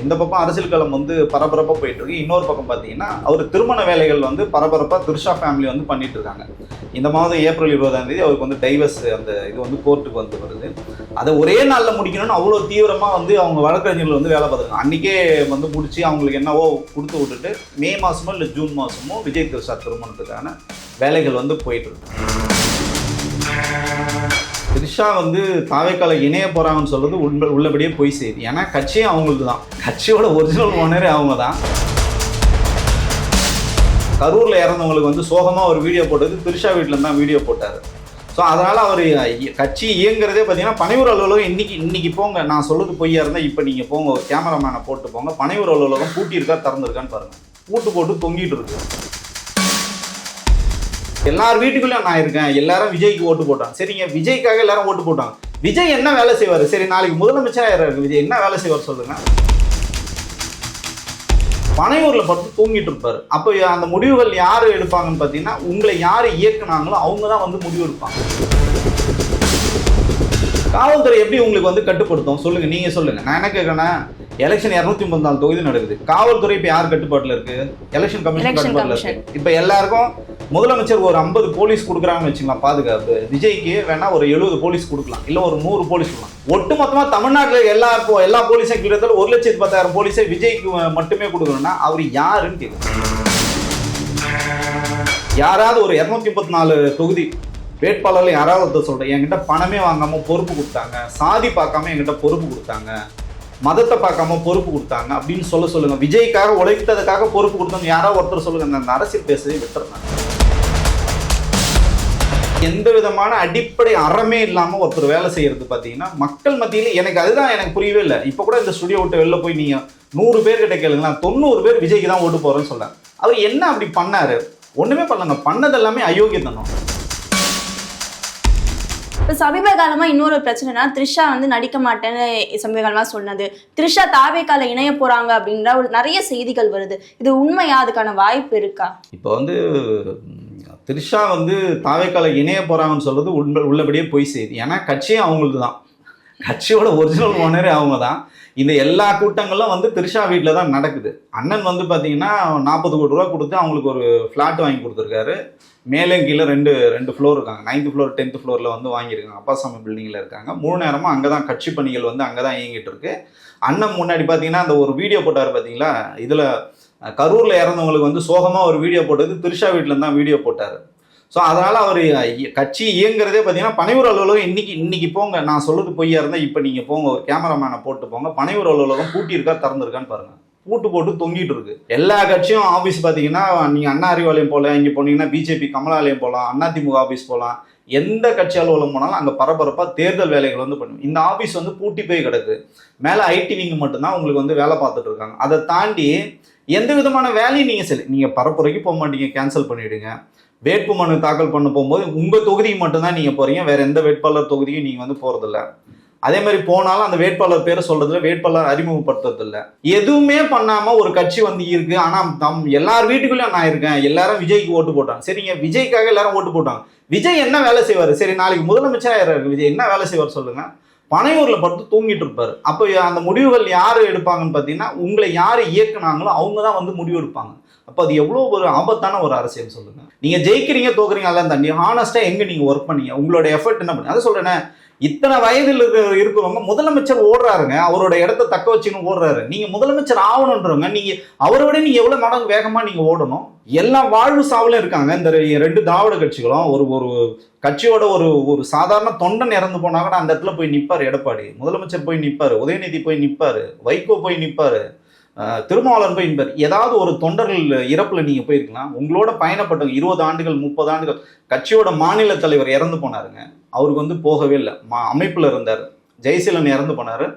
இந்த பக்கம் அரசியல் களம் வந்து பரபரப்பாக போயிட்டு இருக்கு. இன்னொரு பக்கம் பார்த்தீங்கன்னா அவர் திருமண வேலைகள் வந்து பரபரப்பாக த்ரிஷா ஃபேமிலி வந்து பண்ணிட்டு இருக்காங்க. இந்த மாதம் ஏப்ரல் 20ஆம் தேதி அவருக்கு வந்து டைவர்ஸ் அந்த இது வந்து கோர்ட்டுக்கு வந்து வருது. அதை ஒரே நாளில் முடிக்கணும்னு அவ்வளோ தீவிரமாக வந்து அவங்க வழக்கறிஞர்கள் வந்து வேலை பார்த்துருக்காங்க. அன்றைக்கே வந்து முடிச்சு அவங்களுக்கு என்னவோ கொடுத்து விட்டுட்டு மே மாதமோ இல்லை ஜூன் மாதமோ விஜய் த்ரிஷா திருமணத்துக்கான வேலைகள் வந்து போயிட்டு இருக்கு. த்ரிஷா வந்து தாவேக்கால இணைய போகிறாங்கன்னு சொல்றது உள்ளபடியே போய் செய்யுது. ஏன்னா கட்சியும் அவங்களுக்கு தான், கட்சியோட ஒரிஜினல் ஓனரே அவங்க தான். கரூரில் இறந்தவங்களுக்கு வந்து சோகமாக ஒரு வீடியோ போட்டது த்ரிஷா வீட்டில் தான் வீடியோ போட்டார். ஸோ அதனால் அவர் கட்சி இயங்குறதே பார்த்தீங்கன்னா பனையூர் அலுவலகம் இன்னைக்கு போங்க, நான் சொல்லுறது பொய்யா இருந்தால் இப்போ நீங்கள் போங்க, ஒரு கேமராமேனை போட்டு போங்க, பனையூர் அலுவலகம் பூட்டி இருக்கா திறந்துருக்கான்னு பாருங்கள். பூட்டு போட்டு தொங்கிட்டு இருக்கு. எல்லார் வீட்டுக்குள்ளேயும் நான் இருக்கேன், எல்லாரும் விஜய்க்கு ஓட்டு போட்டாங்க. சரிங்க, விஜய்க்காக எல்லாரும் ஓட்டு போட்டாங்க. விஜய் என்ன வேலை செய்வார்? சரி, நாளைக்கு முதலமைச்சராக இருக்கு விஜய், என்ன வேலை செய்வார் சொல்லுங்க. பனையூரில் படுத்து தூங்கிட்டு இருப்பார். அப்போ அந்த முடிவுகள் யார் எடுப்பாங்கன்னு பார்த்தீங்கன்னா, உங்களை யார் இயக்குனாங்களோ அவங்க தான் வந்து முடிவு எடுப்பாங்க. காவல்துறை எப்படி உங்களுக்கு வந்து கட்டுப்படுத்தும் சொல்லுங்க, நீங்க சொல்லுங்க. நான் என்ன கேட்கறேன், எலெக்ஷன் 234 தொகுதி நடக்குது. காவல்துறை இப்போ யார் கட்டுப்பாட்டில் இருக்கு? எலெக்ஷன் கமிஷன் கட்டுப்பாட்டில் இருக்கு. இப்போ எல்லாருக்கும் முதலமைச்சர் ஒரு 50 போலீஸ் கொடுக்குறாங்கன்னு வச்சுக்கலாம் பாதுகாப்பு. விஜய்க்கு வேணா ஒரு 70 போலீஸ் கொடுக்கலாம், இல்லை ஒரு 100 போலீஸ் கொடுக்கலாம். ஒட்டு மொத்தமாக தமிழ்நாட்டில் எல்லா போலீஸும் கிட்டத்தட்ட 1,10,000 போலீஸை விஜய்க்கு மட்டுமே கொடுக்கணும்னா அவர் யாருன்னு கேட்குறேன். யாராவது ஒரு 234 தொகுதி வேட்பாளர்கள் யாராவது ஒருத்தர் சொல்கிறேன், என்கிட்ட பணமே வாங்காமல் பொறுப்பு கொடுத்தாங்க, சாதி பார்க்காம என்கிட்ட பொறுப்பு கொடுத்தாங்க, மதத்தை பார்க்காம பொறுப்பு கொடுத்தாங்க அப்படின்னு சொல்லுங்க. விஜய்க்காக உழைத்ததுக்காக பொறுப்பு கொடுத்தவங்க யாராவது ஒருத்தர் சொல்லுங்க. அந்த அரசியல் பேசுறதை விட்டுறாங்க. எந்த விதமான அடிப்படை அறமே இல்லாமல் ஒருத்தர் வேலை செய்யறது பார்த்தீங்கன்னா மக்கள் மத்தியில் எனக்கு புரியவே இல்லை. இப்போ கூட இந்த ஸ்டுடியோ விட்டு வெளில போய் நீங்கள் 100 பேர்கிட்ட கேளுங்களா, 90 பேர் விஜய்க்கு தான் ஓட்டு போகிறேன்னு சொல்கிறேன். அவர் என்ன அப்படி பண்ணாரு? ஒன்றுமே பண்ணலங்க. பண்ணது எல்லாமே அயோக்கியத்தனம். இப்போ சமீப காலமாக இன்னொரு பிரச்சனைனா, த்ரிஷா வந்து நடிக்க மாட்டேன்னு சமீப காலமாக சொன்னது, த்ரிஷா தாவேக்கால இணைய போகிறாங்க அப்படின்ற ஒரு நிறைய செய்திகள் வருது. இது உண்மையா? அதுக்கான வாய்ப்பு இருக்கா? இப்போ வந்து த்ரிஷா வந்து தாவேக்கால இணைய போகிறாங்கன்னு சொல்றது உள்ளபடியே போய் செய்யுது. ஏன்னா கட்சியும் அவங்களுக்கு தான், கட்சியோட ஒரிஜினல் ஓனரே அவங்க தான். இந்த எல்லா கூட்டங்களும் வந்து த்ரிஷா வீட்டில் தான் நடக்குது. அண்ணன் வந்து பார்த்தீங்கன்னா 40 கோடி ரூபா கொடுத்து அவங்களுக்கு ஒரு ஃப்ளாட் வாங்கி கொடுத்துருக்காரு. மேலே கீழே ரெண்டு ஃப்ளோர் இருக்காங்க. 9th ஃப்ளோர் 10th ஃப்ளோரில் வந்து வாங்கியிருக்காங்க. அப்பாசாமி பில்டிங்கில் இருக்காங்க. 3 நேரமாக அங்கே தான் கட்சி பணிகள் வந்து அங்கே தான் இயங்கிட்டு இருக்கு. அண்ணன் முன்னாடி பார்த்தீங்கன்னா அந்த ஒரு வீடியோ போட்டார் பார்த்தீங்களா, இதில் கரூரில் இறந்தவங்களுக்கு வந்து சோகமாக ஒரு வீடியோ போட்டது த்ரிஷா வீட்டில் தான் வீடியோ போட்டார். ஸோ அதனால் அவர் கட்சி இயங்குறதே பார்த்தீங்கன்னா பனையூர் அலுவலகம் இன்னைக்கு போங்க, நான் சொல்லுறது பொய்யா இருந்தால் இப்போ நீங்கள் போங்க, ஒரு கேமராமேனை போட்டு போங்க, பனையூர் அலுவலகம் பூட்டி இருக்கா திறந்துருக்கான்னு பாருங்கள். பூட்டு போட்டு தொங்கிட்டு இருக்கு. எல்லா கட்சியும் ஆஃபீஸ் பார்த்தீங்கன்னா நீங்கள் அண்ணா அறிவாலயம் போகலாம், இங்கே போனீங்கன்னா பிஜேபி கமலாலயம் போகலாம், அதிமுக ஆஃபீஸ் போகலாம், எந்த கட்சி அலுவலகம் போனாலும் அங்கே பரபரப்பாக தேர்தல் வேலைகள் வந்து பண்ணும். இந்த ஆஃபீஸ் வந்து பூட்டி போய் கிடக்கு. மேலே ஐடி விங் மட்டும்தான் உங்களுக்கு வந்து வேலை பார்த்துட்டு இருக்காங்க. அதை தாண்டி எந்த விதமான வேலையும் நீங்கள் சரி, நீங்கள் பரப்புரைக்கு போக மாட்டீங்க, கேன்சல் பண்ணிவிடுங்க. வேட்பு மனு தாக்கல் பண்ண போகும்போது உங்கள் தொகுதிக்கு மட்டும்தான் நீங்கள் போகிறீங்க, வேறு எந்த வேட்பாளர் தொகுதியும் நீங்கள் வந்து போகிறதில்ல. அதே மாதிரி போனாலும் அந்த வேட்பாளர் பேரை சொல்றதுல, வேட்பாளர் அறிமுகப்படுத்துறதில்ல. எதுவுமே பண்ணாமல் ஒரு கட்சி வந்து இருக்கு. ஆனால் எல்லார் வீட்டுக்குள்ளேயும் நான் இருக்கேன், எல்லாரும் விஜய்க்கு ஓட்டு போட்டாங்க. சரிங்க, விஜய்க்காக எல்லாரும் ஓட்டு போட்டாங்க. விஜய் என்ன வேலை செய்வார்? சரி, நாளைக்கு முதலமைச்சராக இருக்கு விஜய், என்ன வேலை செய்வார் சொல்லுங்க. பனையூரில் படுத்து தூங்கிட்டு இருப்பார். அப்போ அந்த முடிவுகள் யார் எடுப்பாங்கன்னு பார்த்தீங்கன்னா, உங்களை யார் இயக்குனாங்களோ அவங்க தான் வந்து முடிவு எடுப்பாங்க. அப்போ அது எவ்வளோ ஒரு ஆபத்தான ஒரு அரசியல் சொல்லுங்க. நீங்கள் ஜெயிக்கிறீங்க தோக்குறீங்க அதெல்லாம் தாண்டி ஹானஸ்ட்டாக எங்கே நீங்கள் ஒர்க் பண்ணீங்க, உங்களோட எஃபர்ட் என்ன பண்ணி, அதை சொல்கிறேன். இத்தனை வயதில் இருக்கிறவங்க முதலமைச்சர் ஓடுறாருங்க, அவரோட இடத்த தக்க வச்சுன்னு ஓடுறாரு. நீங்கள் முதலமைச்சர் ஆகணுன்றவங்க நீங்கள் அவரை விட நீங்கள் எவ்வளோ மடங்கு வேகமாக நீங்கள் ஓடணும். எல்லா வாழ்வு சாவலும் இருக்காங்க. இந்த 2 திராவிட கட்சிகளும் ஒரு கட்சியோட ஒரு சாதாரண தொண்டன் இறந்து போனா கூட அந்த இடத்துல போய் நிற்பார். எடப்பாடி முதலமைச்சர் போய் நிற்பார், உதயநிதி போய் நிற்பார், வைகோ போய் நிற்பார், திருமாவளவன் போய் நிற்பார். ஏதாவது ஒரு தொண்டர்கள் இறப்புல நீங்க போயிருக்கலாம். உங்களோட பயணப்பட்டவங்க 20 ஆண்டுகள் 30 ஆண்டுகள் கட்சியோட மாநில தலைவர் இறந்து போனாருங்க, அவருக்கு வந்து போகவே இல்லை, அமைப்புல இருந்தார். ஜெயசீலன் இறந்து போனாரு.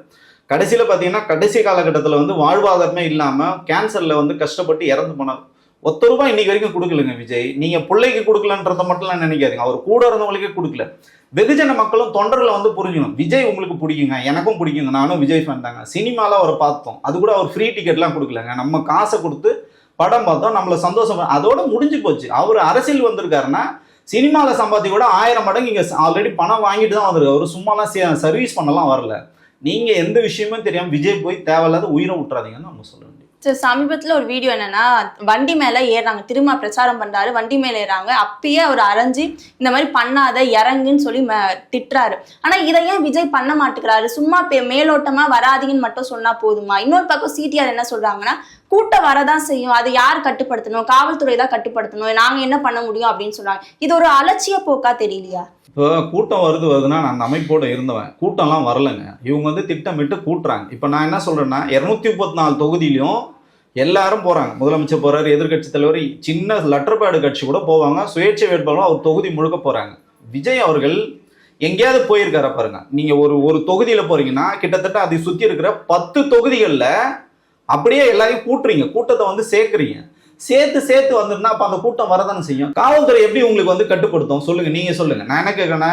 கடைசியில் பார்த்தீங்கன்னா கடைசி காலகட்டத்தில் வந்து வாழ்வாதாரமே இல்லாமல் கேன்சரில் வந்து கஷ்டப்பட்டு இறந்து போனார். ₹1 இன்னைக்கு வரைக்கும் கொடுக்கலங்க விஜய். நீங்கள் பிள்ளைக்கு கொடுக்கலன்றதை மட்டும்லாம் நினைக்காதீங்க, அவர் கூட இருந்தவங்களுக்கே கொடுக்கல. வெகுஜன மக்களும் தொண்டர்களை வந்து புரிஞ்சுக்கணும். விஜய் உங்களுக்கு பிடிக்குங்க, எனக்கும் பிடிக்குங்க, நானும் விஜய் ஃபேன் தாங்க. சினிமாவில் அவரை பார்த்தோம், அது கூட அவர் ஃப்ரீ டிக்கெட்லாம் கொடுக்கலங்க, நம்ம காசை கொடுத்து படம் பார்த்தோம், நம்மளை சந்தோஷம், அதோட முடிஞ்சு போச்சு. அவர் அரசியல் வந்திருக்காருன்னா சினிமாவில் சம்பாத்தி கூட 1000 மடங்கு இங்கே ஆல்ரெடி பணம் வாங்கிட்டு தான் வந்திருக்கு. அவர் சும்மாலாம் சர்வீஸ் பண்ணலாம் வரல. நீங்க எந்த விஷயமும் தெரியாம விஜய் போய் தேவையில்லாத உயிரை விட்டுறாதீங்கன்னு நம்ம சொல்ல வேண்டியது. சமீபத்துல ஒரு வீடியோ என்னன்னா, வண்டி மேல ஏறாங்க, திரும்ப பிரச்சாரம் பண்றாரு, வண்டி மேல ஏறாங்க, அப்பயே அவர் அரைஞ்சு இந்த மாதிரி பண்ணாத இறங்குன்னு சொல்லி திட்டுறாரு. ஆனா இதை ஏன் விஜய் பண்ண மாட்டேங்கிறாரு? சும்மா மேலோட்டமா வராதீங்கன்னு மட்டும் சொன்னா போதுமா? இன்னொரு பக்கம் சிடிஆர் என்ன சொல்றாங்கன்னா, கூட்டம் வரதான் செய்யும், அதை யார் கட்டுப்படுத்தணும்? காவல்துறை தான் கட்டுப்படுத்தணும், நாங்க என்ன பண்ண முடியும் அப்படின்னு சொல்றாங்க. இது ஒரு அலட்சிய போக்கா தெரியலையா? இப்போ கூட்டம் வருதுன்னா நான் அந்த அமைப்போட இருந்தவன், கூட்டம்லாம் வரலைங்க. இவங்க வந்து திட்டமிட்டு கூட்டுறாங்க. இப்போ நான் என்ன சொல்றேன்னா 234 தொகுதியிலையும் எல்லாரும் போறாங்க. முதலமைச்சர் போறாரு, எதிர்கட்சி தலைவர், சின்ன லெட்டர் பேடு கட்சி கூட போவாங்க, சுயேட்சை வேட்பாளரும் அவர் தொகுதி முழுக்க போறாங்க. விஜய் அவர்கள் எங்கேயாவது போயிருக்கார பாருங்க. நீங்க ஒரு தொகுதியில போறீங்கன்னா கிட்டத்தட்ட அதை சுத்தி இருக்கிற 10 தொகுதிகளில் அப்படியே எல்லாரையும் கூட்டுறீங்க, கூட்டத்தை வந்து சேர்க்குறீங்க. சேர்த்து வந்துருந்தா அப்ப அந்த கூட்டம் வரதானே செய்யும். காவல்துறை எப்படி உங்களுக்கு வந்து கட்டுப்படுத்தும் சொல்லுங்க, நீங்க சொல்லுங்க. நான் என்ன கேட்கறேன்னா,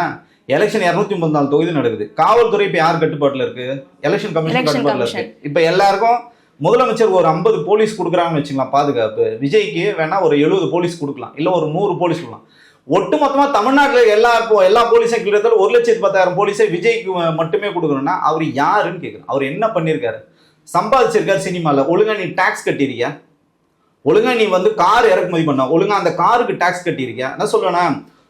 எலெக்ஷன் 234 தொகுதி நடக்குது, காவல்துறை இப்ப யார் கட்டுப்பாட்டுல இருக்கு? எலெக்ஷன் கமிஷன் கட்டுப்பாட்டுல இருக்கு. இப்ப எல்லாருக்கும் முதலமைச்சர் ஒரு 50 போலீஸ் கொடுக்குறாங்கன்னு வச்சுக்கலாம் பாதுகாப்பு, விஜய்க்கு வேணா ஒரு 70 போலீஸ் கொடுக்கலாம், இல்ல ஒரு 100 போலீஸ் கொடுக்கலாம். ஒட்டுமொத்தமா தமிழ்நாட்டில் எல்லா போலீஸும் கிட்டத்தட்ட 1,10,000 போலீஸை விஜய்க்கு மட்டுமே கொடுக்கணும்னா அவர் யாருன்னு கேட்குறேன். அவர் என்ன பண்ணியிருக்காரு? சம்பாதிச்சிருக்காரு சினிமால. ஒழுங்கா நீ டாக்ஸ் கட்டிருக்கியா? ஒழுங்கா நீ வந்து கார் இறக்குமதி பண்ண, ஒழுங்கா அந்த காருக்கு டாக்ஸ் கட்டியிருக்கியா? என்ன சொல்லுவேன்னா,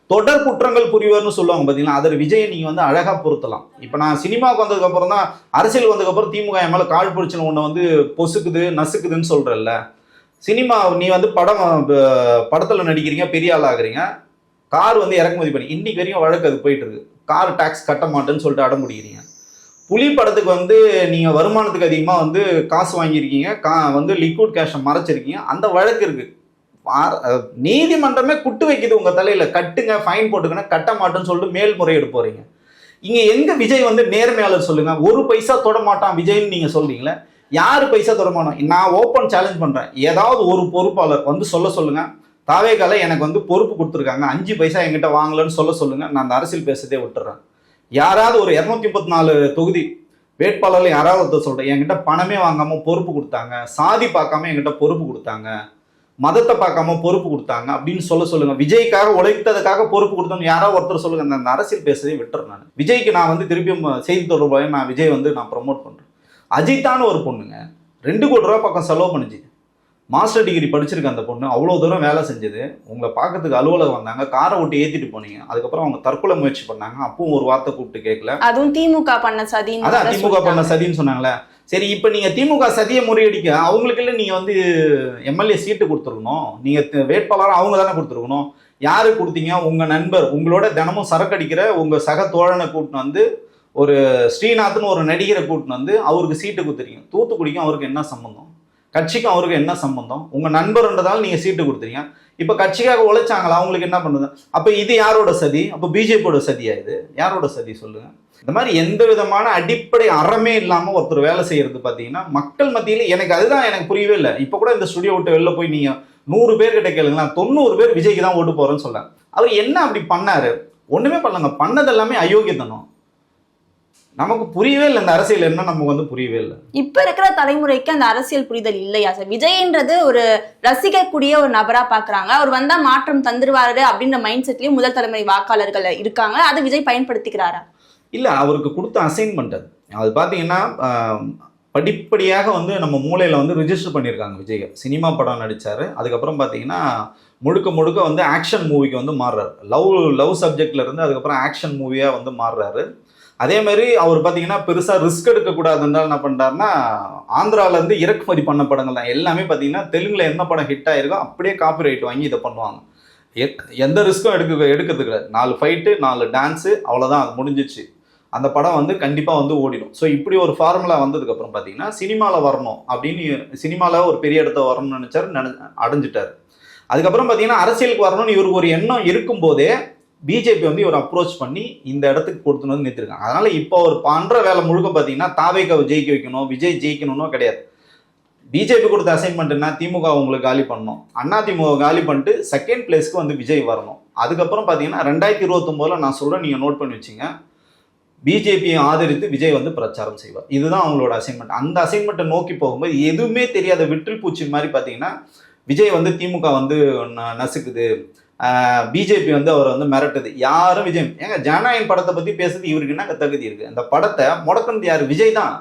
தொடர் குற்றங்கள் புரிவர்னு சொல்லுவாங்க பார்த்தீங்களா, அதில் விஜயை நீங்கள் வந்து அழகாக பொருத்தலாம். இப்போ நான் சினிமாவுக்கு வந்ததுக்கப்புறம் தான், அரசியல் வந்ததுக்கப்புறம் திமுக என் மேலே கால் பிடிச்சின்னு ஒன்று வந்து பொசுக்குது நசுக்குதுன்னு சொல்கிறல்ல. சினிமா நீ வந்து படத்தில் நடிக்கிறீங்க, பெரிய ஆள் ஆகுறீங்க, கார் வந்து இறக்குமதி பண்ணி இன்னைக்கு வரைக்கும் வழக்கு அது போயிட்டு இருக்கு. கார் டாக்ஸ் கட்ட மாட்டேன்னு சொல்லிட்டு அடம் பிடிக்கிறீங்க. புலி படத்துக்கு வந்து நீங்கள் வருமானத்துக்கு அதிகமாக வந்து காசு வாங்கியிருக்கீங்க, வந்து லிக்விட் கேஷை மறைச்சிருக்கீங்க, அந்த வழக்கு இருக்கு. நீதிமன்றமே குட்டு வைக்குது உங்க தலையில, கட்டுங்க, ஃபைன் போட்டுக்கன்னா கட்ட மாட்டேன்னு சொல்லிட்டு மேல்முறையீடு போறீங்க. இங்க எங்க விஜய் வந்து நேர்மையாளர் சொல்லுங்க? ஒரு பைசா தொட மாட்டான் விஜய்ன்னு நீங்க சொல்றீங்களே, யாரு பைசா தொட மாட்டோம்? நான் ஓப்பன் சேலஞ்ச் பண்றேன், ஏதாவது ஒரு பொறுப்பாளர் வந்து சொல்லுங்க, தாவேகால எனக்கு வந்து பொறுப்பு கொடுத்துருக்காங்க, 5 பைசா என்கிட்ட வாங்கலன்னு சொல்லுங்க, நான் அந்த அரசியல் பேசுறதே விட்டுறேன். யாராவது ஒரு 234 தொகுதி வேட்பாளர்கள் யாராவது ஒருத்தர் சொல்றேன், என்கிட்ட பணமே வாங்காம பொறுப்பு கொடுத்தாங்க, சாதி பார்க்காம என்கிட்ட பொறுப்பு கொடுத்தாங்க, மதத்தை பார்க்காம பொறுப்பு கொடுத்தாங்க அப்படின்னு சொல்லுங்க. விஜய்க்காக உழைத்ததுக்காக பொறுப்பு கொடுத்தோம் யாராவது ஒருத்தர் சொல்லுங்க. அந்த அரசியல் பேசுறதை விட்டுறேன். நான் விஜய்க்கு நான் வந்து திருப்பியும் செய்தி தொடர்பாக நான் விஜய் வந்து நான் ப்ரமோட் பண்றேன். அஜித்தான ஒரு பொண்ணுங்க 2 கோடி ரூபாய் பக்கம் செலவு பண்ணுச்சு, மாஸ்டர் டிகிரி படிச்சிருக்க அந்த பொண்ணு, அவ்வளோ தூரம் வேலை செஞ்சது, உங்களை பார்க்கறதுக்கு அலுவலகம் வந்தாங்க, காரை விட்டு ஏற்றிட்டு போனீங்க, அதுக்கப்புறம் அவங்க தற்கொலை முயற்சி பண்ணாங்க, அப்பவும் ஒரு வார்த்தை கூப்பிட்டு கேட்கல. அதுவும் திமுக பண்ண சதி. அதான் திமுக பண்ண சதின்னு சொன்னாங்களே. சரி, இப்போ நீங்கள் திமுக சதியை முறியடிக்க அவங்களுக்கு இல்லை, நீங்கள் வந்து எம்எல்ஏ சீட்டு கொடுத்துருக்கணும், நீங்கள் வேட்பாளராக அவங்க தானே கொடுத்துருக்கணும். யாரு கொடுத்தீங்க? உங்கள் நண்பர், உங்களோட தினமும் சரக்கு அடிக்கிற உங்கள் சக தோழனை கூட்டின்னு வந்து, ஒரு ஸ்ரீநாத்னு ஒரு நடிகரை கூட்டின்னு வந்து அவருக்கு சீட்டு கொடுத்துருக்கீங்க. தூத்துக்குடிக்கும் அவருக்கு என்ன சம்பந்தம்? கட்சிக்கும் அவருக்கு என்ன சம்பந்தம்? உங்க நண்பர்ன்றதால நீங்க சீட்டு கொடுத்துறீங்க. இப்ப கட்சிக்காக உழைச்சாங்களா? அவங்களுக்கு என்ன பண்ணுது? அப்ப இது யாரோட சதி? அப்ப பிஜேபியோட சதியா? இது யாரோட சதி சொல்லுங்க? இந்த மாதிரி எந்த விதமான அடிப்படை அறமே இல்லாம ஒருத்தர் வேலை செய்யறது பாத்தீங்கன்னா மக்கள் மத்தியில எனக்கு அதுதான் எனக்கு புரியவே இல்லை. இப்ப கூட இந்த ஸ்டுடியோ விட்டு வெளில போய் நீங்க 100 பேர் கிட்ட கேளுங்களா, 90 பேர் விஜய்க்கு தான் ஓட்டு போறேன்னு சொல்றாங்க. அவர் என்ன அப்படி பண்ணாரு? ஒண்ணுமே பண்ணலங்க. பண்ணது எல்லாமே அயோக்கியத்தனம். நமக்கு புரியவே இல்லை இந்த அரசியல் என்ன, நமக்கு வந்து புரியவே இல்லை. இப்ப இருக்கிற தலைமுறைக்கு அந்த அரசியல் புரிதல் இல்லையா சார்? விஜய்ன்றது ஒரு ரசிக்கக்கூடிய ஒரு நபரா பாக்குறாங்க, அவர் வந்தா மாற்றம் தந்துருவாரு அப்படின்ற மைண்ட் செட்லயும் முதல் தலைமுறை வாக்காளர்கள் இருக்காங்க. அதை விஜய் பயன்படுத்திக்கிறாரா? இல்ல, அவருக்கு கொடுத்த அசைன்மெண்ட் அது பாத்தீங்கன்னா படிப்படியாக வந்து நம்ம மூளையில வந்து ரிஜிஸ்டர் பண்ணியிருக்காங்க. விஜய் சினிமா படம் நடிச்சாரு, அதுக்கப்புறம் பாத்தீங்கன்னா முழுக்க வந்து ஆக்ஷன் மூவிக்கு வந்து மாறுறாரு. லவ் சப்ஜெக்ட்ல இருந்து அதுக்கப்புறம் ஆக்ஷன் மூவியா வந்து மாறுறாரு. அதே மாதிரி அவர் பார்த்தீங்கன்னா பெருசாக ரிஸ்க் எடுக்கக்கூடாதுன்றால் என்ன பண்ணுறாருன்னா, ஆந்திராவிலேருந்து இறக்குமதி பண்ண படங்கள் தான் எல்லாமே பார்த்தீங்கன்னா தெலுங்கில் என்ன படம் ஹிட் ஆகிருக்கோ அப்படியே காப்பிரைட் வாங்கி இதை பண்ணுவாங்க. எந்த ரிஸ்க்கும் எடுக்கிறது கிடையாது. 4 ஃபைட்டு 4 டான்ஸு, அவ்வளோதான், அது முடிஞ்சிச்சு. அந்த படம் வந்து கண்டிப்பாக வந்து ஓடிடும். ஸோ இப்படி ஒரு ஃபார்முலா வந்ததுக்கப்புறம் பார்த்தீங்கன்னா சினிமாவில் வரணும் அப்படின்னு, சினிமாவில் ஒரு பெரிய இடத்த வரணும்னு நினச்சாரு, அடைஞ்சிட்டார். அதுக்கப்புறம் பார்த்தீங்கன்னா அரசியலுக்கு வரணும்னு இவருக்கு ஒரு எண்ணம் இருக்கும்போதே பிஜேபி வந்து இவர் அப்ரோச் பண்ணி இந்த இடத்துக்கு கொடுத்துன்னு வந்து நிறுத்திருக்காங்க. அதனால இப்போ அவர் பண்ற வேலை முழுக்க பார்த்தீங்கன்னா தாவேகாவை ஜெயிக்க வைக்கணும், விஜய் ஜெயிக்கணும்னோ கிடையாது. பிஜேபி கொடுத்த அசைன்மெண்ட் என்ன? திமுக உங்களுக்கு காலி பண்ணணும், அண்ணா திமுக காலி பண்ணிட்டு செகண்ட் பிளேஸ்க்கு வந்து விஜய் வரணும். அதுக்கப்புறம் பார்த்தீங்கன்னா 2029 நான் சொல்றேன், நீங்க நோட் பண்ணி வச்சுங்க, பிஜேபியை ஆதரித்து விஜய் வந்து பிரச்சாரம் செய்வார். இதுதான் அவங்களோட அசைன்மெண்ட். அந்த அசைன்மெண்ட்டை நோக்கி போகும்போது எதுவுமே தெரியாத விட்டில் பூச்சி மாதிரி பார்த்தீங்கன்னா விஜய் வந்து திமுக வந்து நசுக்குது, பிஜேபி வந்து அவரை வந்து மிரட்டுது. யாரும் விஜய் ஏங்க ஜனநாயகன் படத்தை பற்றி பேசுறது இவருக்கு என்ன தகுதி இருக்குது? அந்த படத்தை முடக்குனது யார்? விஜய் தான்,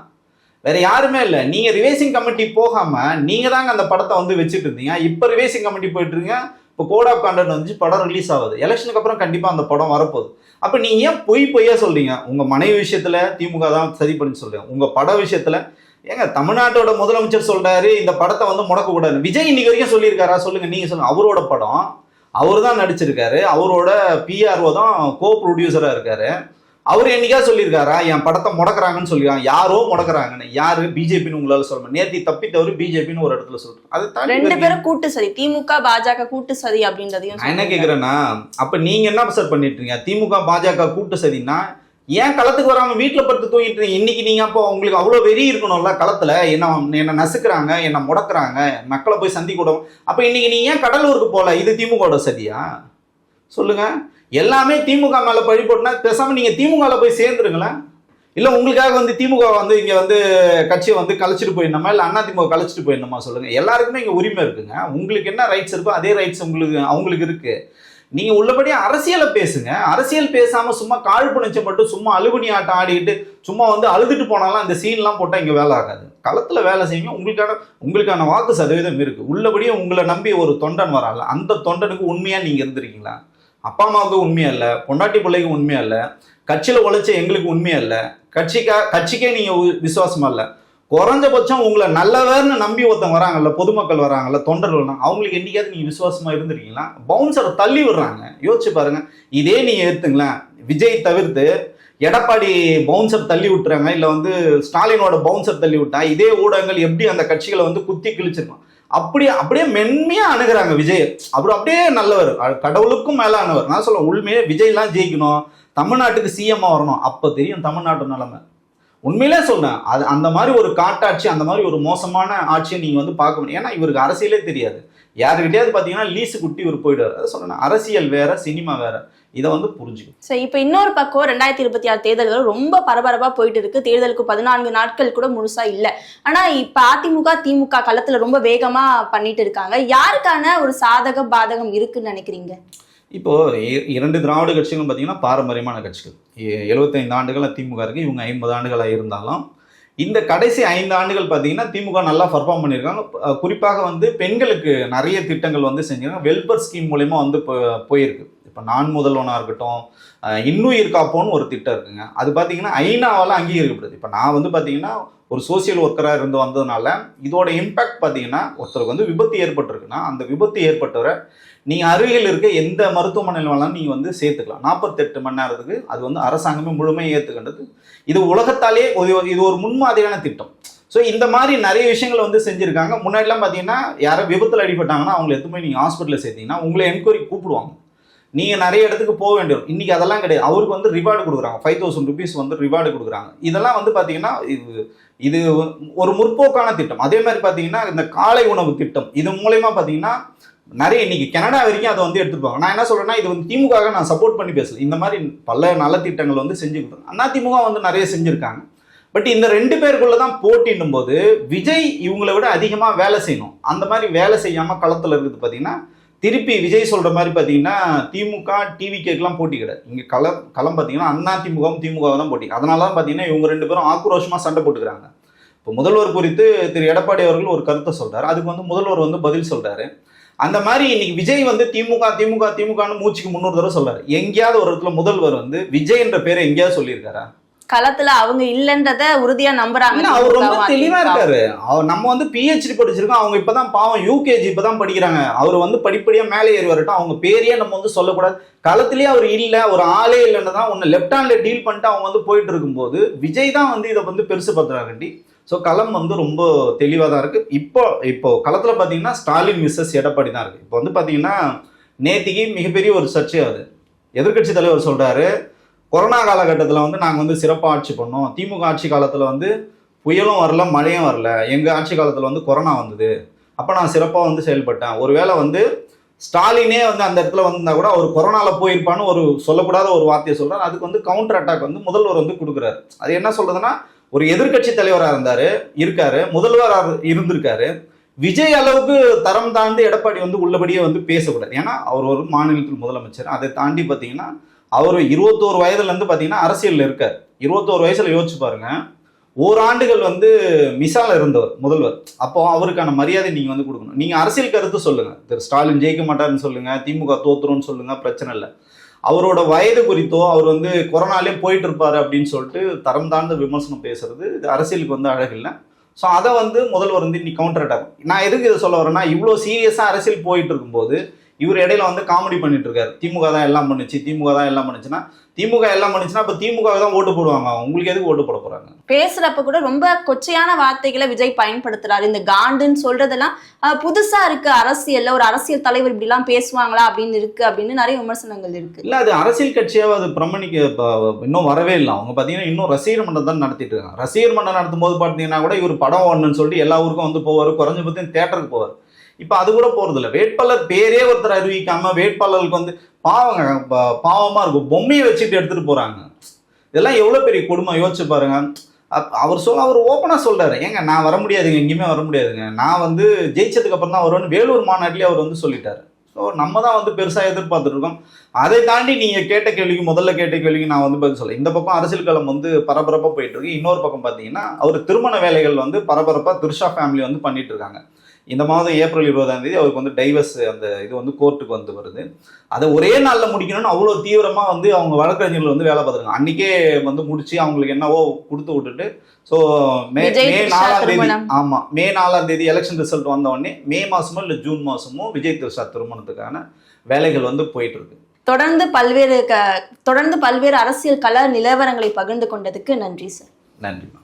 வேற யாருமே இல்லை. நீங்கள் ரிவைசிங் கமிட்டி போகாமல் நீங்கள் தாங்க அந்த படத்தை வந்து வச்சுட்டு இருந்தீங்க. இப்போ ரிவைசிங் கமிட்டி போயிட்டு இருக்கீங்க. இப்போ கோட் ஆஃப் கான்டக்ட் வந்து படம் ரிலீஸ் ஆகுது. எலெக்ஷனுக்கு அப்புறம் கண்டிப்பாக அந்த படம் வரப்போகுது. அப்போ நீங்கள் ஏன் பொய்யா சொல்றீங்க? உங்கள் மனைவி விஷயத்தில் திமுக தான் சரி பண்ணி சொல்கிறீங்க. உங்கள் பட விஷயத்தில் ஏங்க தமிழ்நாட்டோட முதலமைச்சர் சொல்றாரு இந்த படத்தை வந்து முடக்கக்கூடாது. விஜய் இன்னைக்கு வரைக்கும் சொல்லியிருக்காரா? சொல்லுங்க, நீங்க சொல்லுங்க. அவரோட படம் அவர் தான் நடிச்சிருக்காரு. அவரோட பிஆர்ஓ தான் கோ ப்ரொடியூசரா இருக்காரு. அவர் என்னைக்கா சொல்லியிருக்காரா என் படத்தை முடக்குறாங்கன்னு சொல்லியிருக்காங்க? யாரோ முடக்குறாங்கன்னு. யாரு? பிஜேபின்னு உங்களால சொல்ல நேத்தி தப்பி தவறு பிஜேபின்னு ஒரு இடத்துல சொல்றேன். அது ரெண்டு பேரும் கூட்டு சதி, திமுக பாஜக கூட்டு சதி அப்படின்றதையும் நான் என்ன கேக்குறேன்னா, அப்ப நீங்க என்ன சார் பண்ணிட்டு இருக்கீங்க? திமுக பாஜக கூட்டு சதினா ஏன் களத்துக்கு வராம வீட்டுல படுத்து தூங்கிட்டு இருக்கீங்க? இன்னைக்கு நீங்க அப்போ உங்களுக்கு அவ்வளவு வெறி இருக்கணும்ல களத்துல. என்ன நசுக்குறாங்க, என்ன முடக்குறாங்க, மக்களை போய் சந்தி கூட. அப்ப இன்னைக்கு நீங்க ஏன் கடலூருக்கு போல? இது திமுக சதியா? சொல்லுங்க. எல்லாமே திமுக மேல பழி போட்டுனா பேசாம நீங்க திமுக போய் சேர்ந்துருங்களேன். இல்ல உங்களுக்காக வந்து திமுக வந்து இங்க வந்து கட்சியை வந்து கலைச்சிட்டு போயிடணுமா, இல்ல அண்ணா திமுக கலைச்சிட்டு போயிடணுமா? சொல்லுங்க. எல்லாருக்குமே இங்க உரிமை இருக்குங்க. உங்களுக்கு என்ன ரைட்ஸ் இருக்கோ அதே ரைட்ஸ் அவங்களுக்கு இருக்கு. நீங்க உள்ளபடி அரசியலை பேசுங்க. அரசியல் பேசாம சும்மா காழ்ப்புணர்ச்சி மட்டும் சும்மா அழுகுனி ஆட்டம் ஆடிட்டு சும்மா வந்து அழுதுட்டு போனாலும் இந்த சீன்லாம் போட்டா இங்க வேலை ஆகாது. களத்துல வேலை செய்யுங்க. உங்களுக்கான வாக்கு சதவீதம் இருக்கு. உள்ளபடியே உங்களை நம்பி ஒரு தொண்டன் வரான்ல, அந்த தொண்டனுக்கு உண்மையா நீங்க இருந்திருக்கீங்களா? அப்பா அம்மாவுக்கு உண்மையா இல்லை, பொண்டாட்டி பிள்ளைக்கு உண்மையா இல்லை, கட்சியில உழைச்ச எங்களுக்கு உண்மையா இல்லை, கட்சிக்கே நீங்க விசுவாசமா இல்லை. குறைஞ்சபட்சம் உங்களை நல்லவர்னு நம்பி ஒருத்தவங்க வராங்கல்ல, பொதுமக்கள் வராங்கல்ல, தொண்டர்கள், அவங்களுக்கு என்னைக்காவது நீங்க விசுவாசமா இருந்திருக்கீங்களா? பவுன்சரை தள்ளி விடுறாங்க. யோசிச்சு பாருங்க. இதே நீங்க எடுத்துங்களேன், விஜய் தவிர்த்து எடப்பாடி பவுன்சர் தள்ளி விட்டுறாங்க, இல்ல வந்து ஸ்டாலினோட பவுன்சர் தள்ளி விட்டா இதே ஊடகங்கள் எப்படி அந்த கட்சிகளை வந்து குத்தி கிழிச்சிருக்கும். அப்படியே மென்மையா அணுகிறாங்க விஜய். அப்படியே நல்லவர், கடவுளுக்கும் மேலானவர். நான் சொல்ல உண்மையே விஜய்லாம் ஜெயிக்கணும், தமிழ்நாட்டுக்கு சிஎம்மா வரணும், அப்ப தெரியும் தமிழ்நாட்டு நிலைமை. உண்மையிலே சொல்றேன். அது அந்த மாதிரி ஒரு காட்டாட்சி, அந்த மாதிரி ஒரு மோசமான ஆட்சியை நீங்க வந்து பார்க்க முடியும். ஏன்னா இவருக்கு அரசியலே தெரியாது. யாருக்கிட்டையாவது பார்த்தீங்கன்னா லீஸு குட்டி இவர் போயிடுவார். அதை சொல்றேன், அரசியல் வேற, சினிமா வேற. இதை வந்து புரிஞ்சுக்கும். சரி, இப்போ இன்னொரு பக்கம் 2026 தேர்தல்கள் ரொம்ப பரபரப்பா போயிட்டு இருக்கு. தேர்தலுக்கு 14 நாட்கள் கூட முழுசா இல்லை. ஆனா இப்ப அதிமுக திமுக களத்துல ரொம்ப வேகமா பண்ணிட்டு இருக்காங்க. யாருக்கான ஒரு சாதக பாதகம் இருக்குன்னு நினைக்கிறீங்க? இப்போ 2 திராவிட கட்சிகளும் பார்த்தீங்கன்னா பாரம்பரியமான கட்சிகள். 75 ஆண்டுகள் திமுக இருக்கு, இவங்க 50 ஆண்டுகளாக இருந்தாலும் இந்த கடைசி 5 ஆண்டுகள் பார்த்தீங்கன்னா திமுக நல்லா பர்ஃபார்ம் பண்ணியிருக்காங்க. குறிப்பாக வந்து பெண்களுக்கு நிறைய திட்டங்கள் வந்து செஞ்சிருக்காங்க. வெல்பர் ஸ்கீம் மூலயமா வந்து போயிருக்கு. இப்போ நான் முதல்வனாக இருக்கட்டும், இன்னுயிர் காப்போன்னு ஒரு திட்டம் இருக்குங்க. அது பார்த்தீங்கன்னா ஐநாவால் அங்கீகரிக்கப்படுது. இப்போ நான் வந்து பார்த்தீங்கன்னா ஒரு சோசியல் ஒர்க்கராக இருந்து வந்ததுனால இதோட இம்பேக்ட் பார்த்தீங்கன்னா, ஒருத்தருக்கு வந்து விபத்து ஏற்பட்டிருக்குன்னா அந்த விபத்து ஏற்பட்டவரை நீங்கள் அருகில் இருக்க எந்த மருத்துவமனையில் வேணாலும் நீங்கள் வந்து சேர்த்துக்கலாம். 48 மணி நேரத்துக்கு அது வந்து அரசாங்கமே முழுமையை ஏற்றுக்கின்றது. இது உலகத்தாலே இது ஒரு முன்மாதிரியான திட்டம். ஸோ இந்த மாதிரி நிறைய விஷயங்கள் வந்து செஞ்சுருக்காங்க. முன்னாடிலாம் பார்த்தீங்கன்னா யாரும் விபத்தில் அடிபட்டாங்கன்னா அவங்களை எடுத்து போய் நீங்கள் ஹாஸ்பிட்டலில் சேர்த்தீங்கன்னா உங்களை என்கொயரி கூப்பிடுவாங்க. நீங்கள் நிறைய இடத்துக்கு போக வேண்டியது. இன்றைக்கி அதெல்லாம் கிடையாது. அவருக்கு வந்து ரிவார்டு கொடுக்குறாங்க, 5000 rupees வந்து ரிவார்டு கொடுக்குறாங்க. இதெல்லாம் வந்து பார்த்தீங்கன்னா இது ஒரு முற்போக்கான திட்டம். அதே மாதிரி பார்த்தீங்கன்னா இந்த காலை உணவு திட்டம், இது மூலயமா பார்த்தீங்கன்னா நிறைய இன்னைக்கு கனடா வரைக்கும் அதை வந்து எடுத்துப்பாங்க. நான் என்ன சொல்றேன்னா, இது வந்து திமுக நான் சப்போர்ட் பண்ணி பேசல. இந்த மாதிரி பல நலத்திட்டங்கள் வந்து செஞ்சு கொடுத்தாங்க. அதிமுக வந்து நிறைய செஞ்சிருக்காங்க. பட் இந்த 2 பேருக்குள்ள தான் போட்டின்னும் போது விஜய் இவங்களை விட அதிகமாக வேலை செய்யணும். அந்த மாதிரி வேலை செய்யாமல் களத்தில் இருக்குது. பார்த்தீங்கன்னா திருப்பி விஜய் சொல்ற மாதிரி பார்த்தீங்கன்னா திமுக டிவிகேக்கெல்லாம் போட்டி கிடையாது. இங்கே களம் பார்த்தீங்கன்னா அதிமுகவும் திமுக தான் போட்டி. அதனால தான் பார்த்தீங்கன்னா இவங்க 2 பேரும் ஆக்ரோஷமாக சண்டை போட்டுக்கிறாங்க. இப்போ முதல்வர் குறித்து திரு எடப்பாடி அவர்கள் ஒரு கருத்தை சொல்றாரு, அதுக்கு வந்து முதல்வர் வந்து பதில் சொல்றாரு. அந்த மாதிரி இன்னைக்கு விஜய் வந்து திமுகன்னு மூச்சுக்கு 300 தடவை சொல்றாரு. எங்கேயாவது ஒரு இடத்துல முதல்வர் வந்து விஜய் என்ற பேரை எங்கேயாவது சொல்லியிருக்காரா? களத்துல அவங்க இல்லன்றத உறுதியா நம்புறாங்க. அவர் ரொம்ப தெளிவா இருக்காரு. நம்ம வந்து PhD படிச்சிருக்கோம், அவங்க இப்பதான் பாவம் யூகேஜி இப்பதான் படிக்கிறாங்க. அவர் வந்து படிப்படியா மேலே ஏறி வரட்டும். அவங்க பேரையே நம்ம வந்து சொல்லக்கூடாது. களத்திலேயே அவர் இல்ல, ஒரு ஆளே இல்லைன்னு தான் ஒன்னு லெப்ட் ஹேண்ட்ல டீல் பண்ணிட்டு அவங்க வந்து போயிட்டு இருக்கும்போது விஜய் தான் வந்து இதை வந்து பெருசு பண்றாங்கண்டி. ஸோ களம் வந்து ரொம்ப தெளிவாக தான் இருக்குது. இப்போ களத்தில் பார்த்தீங்கன்னா ஸ்டாலின் மிஸ்ஸஸ் எடப்பாடி தான் இருக்குது. இப்போ வந்து பார்த்தீங்கன்னா நேத்திக்கு மிகப்பெரிய ஒரு சர்ச்சை ஆகுது. எதிர்க்கட்சி தலைவர் சொல்கிறாரு, கொரோனா காலகட்டத்தில் வந்து நாங்கள் வந்து சிறப்பாக ஆட்சி பண்ணோம், திமுக ஆட்சி காலத்தில் வந்து புயலும் வரல மழையும் வரல, எங்கள் ஆட்சி காலத்தில் வந்து கொரோனா வந்தது, அப்போ நான் சிறப்பாக வந்து செயல்பட்டேன். ஒருவேளை வந்து ஸ்டாலினே வந்து அந்த இடத்துல வந்திருந்தா கூட அவர் கொரோனாவில் போயிருப்பான்னு ஒரு சொல்லக்கூடாத ஒரு வார்த்தையை சொல்கிறார். அதுக்கு வந்து கவுண்டர் அட்டாக் வந்து முதல்வர் வந்து கொடுக்குறாரு. அது என்ன சொல்கிறதுன்னா, ஒரு எதிர்கட்சி தலைவராக இருக்காரு, முதல்வராக இருந்திருக்காரு, விஜய் அளவுக்கு தரம் தாழ்ந்து எடப்பாடி வந்து உள்ளபடியே வந்து பேசக்கூடாது. ஏன்னா அவர் ஒரு மாநிலத்தில் முதலமைச்சர். அதை தாண்டி பார்த்தீங்கன்னா அவர் 21 வயதுலேருந்து பார்த்தீங்கன்னா அரசியலில் இருக்கார். 21 வயசுல யோசிச்சு பாருங்க, ஓராண்டுகள் வந்து மிசால இருந்தவர் முதல்வர். அப்போ அவருக்கான மரியாதை நீங்க வந்து கொடுக்கணும். நீங்க அரசியல் கருத்து சொல்லுங்க, திரு ஸ்டாலின் ஜெயிக்க மாட்டாருன்னு சொல்லுங்க, திமுக தோத்துரும்னு சொல்லுங்க, பிரச்சனை இல்லை. அவரோட வயது குறித்தோ அவர் வந்து கொரோனாலே போயிட்டு இருப்பாரு அப்படின்னு சொல்லிட்டு தரம் தாழ்ந்த விமர்சனம் பேசுறது இது அரசியலுக்கு வந்து அழகில்லை. ஸோ அதை வந்து முதல்வர் வந்து இன்னைக்கு கவுண்டர் அட்டாக். நான் எதுக்கு இதை சொல்ல வரேன்னா, இவ்வளோ சீரியஸாக அரசியல் போயிட்டு இருக்கும்போது இவர் இடையில வந்து காமெடி பண்ணிட்டு இருக்காரு. திமுக தான் எல்லாம் பண்ணுச்சு, திமுக தான் எல்லாம் பண்ணுச்சுன்னா, திமுக எல்லாம் பண்ணுச்சுன்னா இப்போ திமுக தான் ஓட்டு போடுவாங்க. உங்களுக்கு எதுக்கு ஓட்டு போட போறாங்க? பேசுறப்ப கூட ரொம்ப கொச்சையான வார்த்தைகளை விஜய் பயன்படுத்துறாரு. இந்த காண்டுன்னு சொல்றதெல்லாம் புதுசா இருக்கு. அரசியல்ல ஒரு அரசியல் தலைவர் இப்படி எல்லாம் பேசுவாங்களா அப்படின்னு இருக்கு அப்படின்னு நிறைய விமர்சனங்கள் இருக்கு. இல்ல, அது அரசியல் கட்சியாவது அது பிரமணிக்க இன்னும் வரவே இல்லை. அவங்க பாத்தீங்கன்னா இன்னும் ரசிகர் மன்றம் தான் நடத்திட்டு இருக்காங்க. ரசிகர் மன்றம் நடத்தும் போது பாத்தீங்கன்னா கூட இவர் படம் ஓடணும்னு சொல்லிட்டு எல்லா ஊருக்கும் வந்து போவார், குறைஞ்சபட்சம் தேட்டருக்கு போவார். இப்ப அது கூட போறது இல்லை. வேட்பாளர் பேரே ஒருத்தர் அறிவிக்காம வேட்பாளருக்கு வந்து பாவமா இருக்கும், பொம்மையை வச்சுட்டு எடுத்துட்டு போறாங்க. இதெல்லாம் எவ்வளவு பெரிய கொடுமை யோசிச்சு பாருங்க. அவர் ஓப்பனா சொல்றாரு, ஏங்க நான் வர முடியாதுங்க, எங்கேயுமே வர முடியாதுங்க, நான் வந்து ஜெயிச்சதுக்கு அப்புறம் தான் வருவேன்னு வேலூர் மாநாட்டிலே அவர் வந்து சொல்லிட்டாரு. ஸோ நம்ம தான் வந்து பெருசா எதிர்பார்த்துட்டு இருக்கோம். அதை தாண்டி நீங்க முதல்ல கேட்ட கேள்விக்கு நான் வந்து பதில் சொல்ல. இந்த பக்கம் அரசியல் களம் வந்து பரபரப்பா போயிட்டு இருக்கு. இன்னொரு பக்கம் பாத்தீங்கன்னா அவர் திருமண வேலைகள் வந்து பரபரப்பா த்ரிஷா ஃபேமிலி வந்து பண்ணிட்டு இருக்காங்க. இந்த மாதம் ஏப்ரல் 20ஆம் தேதி அவருக்கு வந்து டைவர்ஸ் அந்த இது வந்து கோர்ட்டுக்கு வந்து வருது. அதை ஒரே நாளில் முடிக்கணும்னு அவ்வளோ தீவிரமாக வந்து அவங்க வழக்கறிஞர்கள் வந்து வேலை பார்த்துருக்காங்க. அன்றைக்கே வந்து முடிச்சு அவங்களுக்கு என்னவோ கொடுத்து விட்டுட்டு, ஸோ மே 4ஆம் தேதி, ஆமாம் மே 4ஆம் தேதி எலெக்ஷன் ரிசல்ட் வந்த உடனே மே மாதமோ இல்லை ஜூன் மாதமோ விஜய் த்ரிஷா திருமணத்துக்கான வேலைகள் வந்து போயிட்டு இருக்கு. தொடர்ந்து பல்வேறு அரசியல் கள நிலவரங்களை பகிர்ந்து கொண்டதுக்கு நன்றி சார். நன்றிமா.